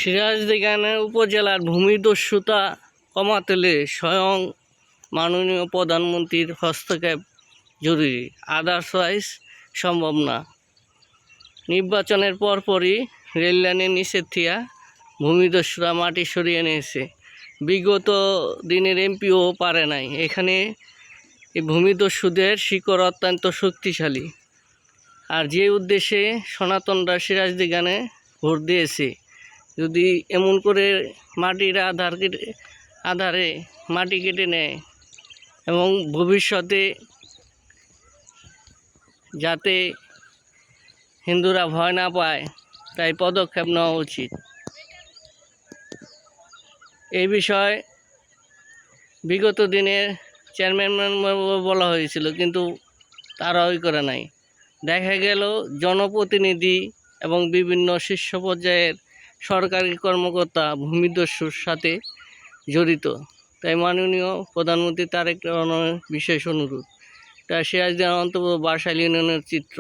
সিরাজদিগানের উপজেলার ভূমিদস্যুতা কমাতে হলে স্বয়ং মাননীয় প্রধানমন্ত্রীর হস্তক্ষেপ জরুরি, আদারওয়াইজ সম্ভব না। নির্বাচনের পরপরই রেললাইনের নিচের থিয়া ভূমিদস্যুরা মাটি সরিয়ে নিয়েছে। বিগত দিনের এমপিও পারে নাই। এখানে এই ভূমিদস্যুদের শিকড় অত্যন্ত শক্তিশালী। আর যে উদ্দেশ্যে সনাতনরা সিরাজদিগানে ভোট দিয়েছে, যদি এমন করে মাটির আধারে মাটি কেটে নেয় এবং ভবিষ্যতে যাতে হিন্দুরা ভয় না পায়, তাই পদক্ষেপ নেওয়া উচিত। এই বিষয়ে বিগত দিনের চেয়ারম্যান বলা হয়েছিল, কিন্তু তারা ওই করে নাই। দেখা গেল জনপ্রতিনিধি এবং বিভিন্ন শীর্ষ পর্যায়ের সরকারি কর্মকর্তা ভূমিদস্যুর সাথে জড়িত। তাই মাননীয় প্রধানমন্ত্রী তারেক রহমানের বিশেষ অনুরোধ, এটা সিরাজদিগান অন্তর্গত বাসাইল ইউনিয়নের চিত্র।